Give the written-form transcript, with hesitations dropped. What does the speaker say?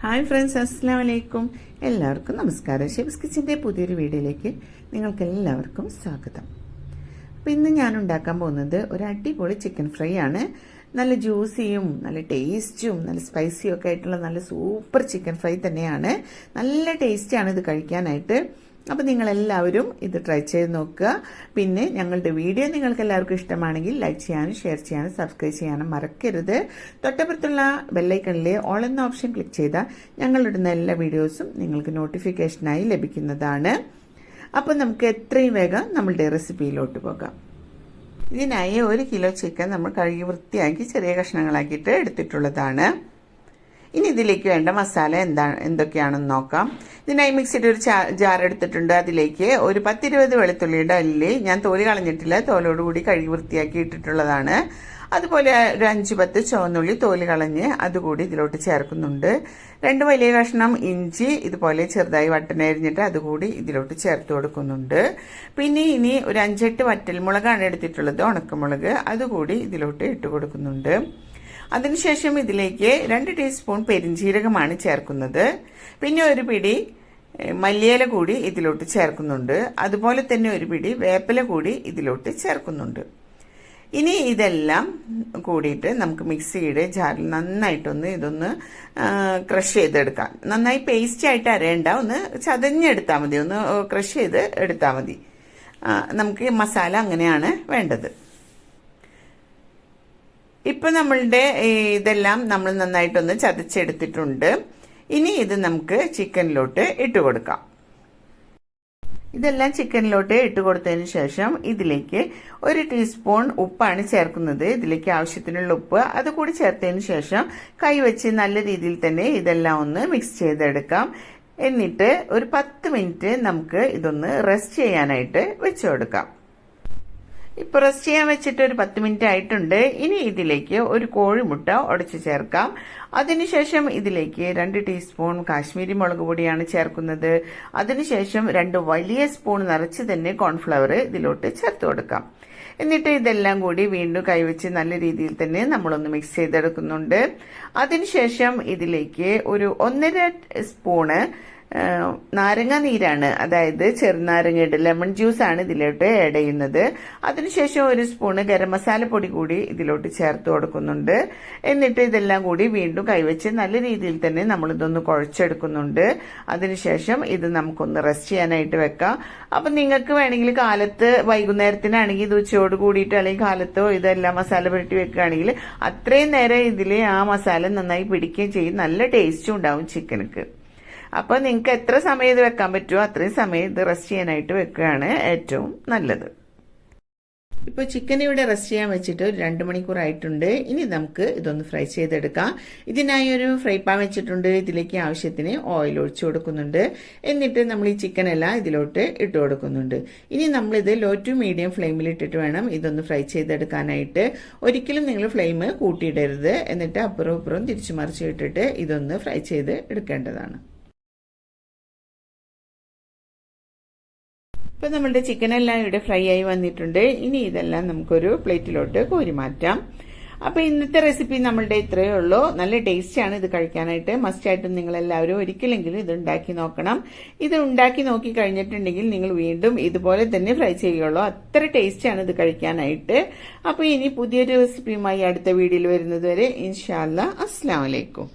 Hi friends, അസ്സലാമു അലൈക്കും. എല്ലാവർക്കും നമസ്കാരം. ഷെഫ്സ് കിച്ചൻ്റെ പുതിയൊരു വീഡിയോയിലേക്ക് നിങ്ങൾക്ക് എല്ലാവർക്കും സ്വാഗതം. അപ്പോൾ ഇന്ന് ഞാൻ ഉണ്ടാക്കാൻ പോകുന്നത് ഒരു അടിപൊളി ചിക്കൻ ഫ്രൈ ആണ്. നല്ല ജ്യൂസിയും നല്ല ടേസ്റ്റും നല്ല സ്പൈസിയും ഒക്കെ ആയിട്ടുള്ള നല്ല സൂപ്പർ ചിക്കൻ ഫ്രൈ തന്നെയാണ്. നല്ല ടേസ്റ്റിയാണ് ഇത് കഴിക്കാനായിട്ട്. അപ്പോൾ നിങ്ങളെല്ലാവരും ഇത് ട്രൈ ചെയ്ത് നോക്കുക. പിന്നെ ഞങ്ങളുടെ വീഡിയോ നിങ്ങൾക്ക് എല്ലാവർക്കും ഇഷ്ടമാണെങ്കിൽ ലൈക്ക് ചെയ്യാനും ഷെയർ ചെയ്യാനും സബ്സ്ക്രൈബ് ചെയ്യാനും മറക്കരുത്. തൊട്ടപ്പുറത്തുള്ള ബെല്ലൈക്കണിലെ ഓൾ എന്ന ഓപ്ഷൻ ക്ലിക്ക് ചെയ്താൽ ഞങ്ങളിടുന്ന എല്ലാ വീഡിയോസും നിങ്ങൾക്ക് നോട്ടിഫിക്കേഷനായി ലഭിക്കുന്നതാണ്. അപ്പോൾ നമുക്ക് എത്രയും വേഗം നമ്മളുടെ റെസിപ്പിയിലോട്ട് പോകാം. ഇതിനായി 1 കിലോ ചിക്കൻ നമ്മൾ കഴുകി വൃത്തിയാക്കി ചെറിയ കഷ്ണങ്ങളാക്കിയിട്ട് എടുത്തിട്ടുള്ളതാണ്. ഇനി ഇതിലേക്ക് വേണ്ട മസാല എന്തൊക്കെയാണെന്ന് നോക്കാം. ഇതിനായി മിക്സിയുടെ ഒരു ജാർ എടുത്തിട്ടുണ്ട്. അതിലേക്ക് ഒരു 10-20 വെളുത്തുള്ളിയുടെ അല്ലി, ഞാൻ തോല് കളഞ്ഞിട്ടില്ല, തോലോടുകൂടി കഴുകി വൃത്തിയാക്കി ഇട്ടിട്ടുള്ളതാണ്. അതുപോലെ ഒരു 5-10 ചുവന്നുള്ളി തോല് കളഞ്ഞ് അതുകൂടി ഇതിലോട്ട് ചേർക്കുന്നുണ്ട്. 2 വലിയ കഷ്ണം ഇഞ്ചി ഇതുപോലെ ചെറുതായി വട്ടനരിഞ്ഞിട്ട് അതുകൂടി ഇതിലോട്ട് ചേർത്ത് കൊടുക്കുന്നുണ്ട്. പിന്നെ ഇനി ഒരു 5-8 വറ്റൽമുളകാണ് എടുത്തിട്ടുള്ളത്, ഉണക്കമുളക്, അതുകൂടി ഇതിലോട്ട് ഇട്ട് കൊടുക്കുന്നുണ്ട്. അതിനുശേഷം ഇതിലേക്ക് 2 ടീസ്പൂൺ പെരിഞ്ജീരകമാണ് ചേർക്കുന്നത്. പിന്നെ ഒരു പിടി മല്ലിയില കൂടി ഇതിലോട്ട് ചേർക്കുന്നുണ്ട്. അതുപോലെ തന്നെ ഒരു പിടി വേപ്പില കൂടി ഇതിലോട്ട് ചേർക്കുന്നുണ്ട്. ഇനി ഇതെല്ലാം കൂടിയിട്ട് നമുക്ക് മിക്സിയുടെ ജാറിൽ നന്നായിട്ടൊന്ന് ഇതൊന്ന് ക്രഷ് ചെയ്തെടുക്കാം. നന്നായി പേസ്റ്റ് ആയിട്ട് അരയണ്ട, ഒന്ന് ചതഞ്ഞെടുത്താൽ മതി, ഒന്ന് ക്രഷ് ചെയ്ത് എടുത്താൽ മതി. നമുക്ക് മസാല അങ്ങനെയാണ് വേണ്ടത്. ഇപ്പൊ നമ്മളുടെ ഇതെല്ലാം നമ്മൾ നന്നായിട്ടൊന്ന് ചതച്ചെടുത്തിട്ടുണ്ട്. ഇനി ഇത് നമുക്ക് ചിക്കനിലോട്ട് ഇട്ട് കൊടുക്കാം. ഇതെല്ലാം ചിക്കനിലോട്ട് ഇട്ട് കൊടുത്തതിന് ശേഷം ഇതിലേക്ക് 1 ടീസ്പൂൺ ഉപ്പാണ് ചേർക്കുന്നത്. ഇതിലേക്ക് ആവശ്യത്തിനുള്ള ഉപ്പ് അതുകൂടി ചേർത്തതിന് ശേഷം കൈവച്ച് നല്ല രീതിയിൽ തന്നെ ഇതെല്ലാം ഒന്ന് മിക്സ് ചെയ്തെടുക്കാം. എന്നിട്ട് ഒരു 10 മിനിറ്റ് നമുക്ക് ഇതൊന്ന് റെസ്റ്റ് ചെയ്യാനായിട്ട് വെച്ചു കൊടുക്കാം. ഇപ്പൊ റെസ്റ്റ് ചെയ്യാൻ വെച്ചിട്ട് ഒരു 10 മിനിറ്റ് ആയിട്ടുണ്ട്. ഇനി ഇതിലേക്ക് ഒരു കോഴിമുട്ട ഉടച്ചു ചേർക്കാം. അതിനുശേഷം ഇതിലേക്ക് 2 ടീസ്പൂൺ കാശ്മീരി മുളക് പൊടിയാണ് ചേർക്കുന്നത്. അതിനുശേഷം 2 വലിയ സ്പൂൺ നിറച്ച് തന്നെ കോൺഫ്ലവർ ഇതിലോട്ട് ചേർത്ത് കൊടുക്കാം. എന്നിട്ട് ഇതെല്ലാം കൂടി വീണ്ടും കൈവച്ച് നല്ല രീതിയിൽ തന്നെ നമ്മളൊന്ന് മിക്സ് ചെയ്തെടുക്കുന്നുണ്ട്. അതിനുശേഷം ഇതിലേക്ക് ഒരു 1.5 സ്പൂണ് നാരങ്ങ നീരാണ്, അതായത് ചെറുനാരങ്ങയുടെ ലെമൺ ജ്യൂസ് ആണ് ഇതിലോട്ട് ആഡ് ചെയ്യുന്നത്. അതിനുശേഷം 1 സ്പൂണ് ഗരം മസാല പൊടി കൂടി ഇതിലോട്ട് ചേർത്ത് കൊടുക്കുന്നുണ്ട്. എന്നിട്ട് ഇതെല്ലാം കൂടി വീണ്ടും കൈവച്ച് നല്ല രീതിയിൽ തന്നെ നമ്മളിതൊന്ന് കുഴച്ചെടുക്കുന്നുണ്ട്. അതിനുശേഷം ഇത് നമുക്കൊന്ന് റെസ്റ്റ് ചെയ്യാനായിട്ട് വെക്കാം. അപ്പൊ നിങ്ങൾക്ക് വേണമെങ്കിൽ കാലത്ത് വൈകുന്നേരത്തിനാണെങ്കിൽ ഇത് ഉച്ചയോട് കൂടിയിട്ട് അല്ലെങ്കിൽ കാലത്തോ ഇതെല്ലാം മസാല പുരട്ടി വെക്കുകയാണെങ്കിൽ അത്രയും നേരം ഇതിൽ ആ മസാല നന്നായി പിടിക്കുകയും ചെയ്യും, നല്ല ടേസ്റ്റും ഉണ്ടാവും ചിക്കനക്ക്. അപ്പോൾ നിങ്ങൾക്ക് എത്ര സമയം ഇത് വെക്കാൻ പറ്റുമോ അത്രയും സമയം ഇത് റെസ്റ്റ് ചെയ്യാനായിട്ട് വെക്കുകയാണ് ഏറ്റവും നല്ലത്. ഇപ്പോൾ ചിക്കൻ ഇവിടെ റെസ്റ്റ് ചെയ്യാൻ വെച്ചിട്ട് ഒരു 2 മണിക്കൂറായിട്ടുണ്ട്. ഇനി നമുക്ക് ഇതൊന്ന് ഫ്രൈ ചെയ്തെടുക്കാം. ഇതിനായി ഒരു ഫ്രൈ പാൻ വെച്ചിട്ടുണ്ട്. ഇതിലേക്ക് ആവശ്യത്തിന് ഓയിൽ ഒഴിച്ചു കൊടുക്കുന്നുണ്ട്. എന്നിട്ട് നമ്മൾ ഈ ചിക്കൻ എല്ലാം ഇതിലോട്ട് ഇട്ട് കൊടുക്കുന്നുണ്ട്. ഇനി നമ്മളിത് ലോ ടു മീഡിയം ഫ്ലെയിമിൽ ഇട്ടിട്ട് വേണം ഇതൊന്ന് ഫ്രൈ ചെയ്തെടുക്കാനായിട്ട്. ഒരിക്കലും നിങ്ങൾ ഫ്ലെയിം കൂട്ടിയിടരുത്. എന്നിട്ട് അപ്പുറവും ഇപ്പുറവും തിരിച്ചു മറിച്ച് ഇട്ടിട്ട് ഇതൊന്ന് ഫ്രൈ ചെയ്ത് എടുക്കേണ്ടതാണ്. ഇപ്പൊ നമ്മളുടെ ചിക്കൻ എല്ലാം ഇവിടെ ഫ്രൈ ആയി വന്നിട്ടുണ്ട്. ഇനി ഇതെല്ലാം നമുക്കൊരു പ്ലേറ്റിലോട്ട് കോരി മാറ്റാം. അപ്പൊ ഇന്നത്തെ റെസിപ്പി നമ്മളുടെ ഇത്രയേ ഉള്ളൂ. നല്ല ടേസ്റ്റിയാണ് ഇത് കഴിക്കാനായിട്ട്. മസ്റ്റായിട്ടും നിങ്ങൾ എല്ലാവരും ഒരിക്കലെങ്കിലും ഇത് ഉണ്ടാക്കി നോക്കണം. ഇത് ഉണ്ടാക്കി നോക്കി കഴിഞ്ഞിട്ടുണ്ടെങ്കിൽ നിങ്ങൾ വീണ്ടും ഇതുപോലെ തന്നെ ഫ്രൈ ചെയ്യുള്ളൂ, അത്ര ടേസ്റ്റിയാണ് ഇത് കഴിക്കാനായിട്ട്. അപ്പൊ ഇനി പുതിയൊരു റെസിപ്പിയുമായി അടുത്ത വീഡിയോയിൽ വരുന്നത് വരെ ഇൻഷാ അല്ലാഹ്, അസ്സലാമു അലൈക്കും.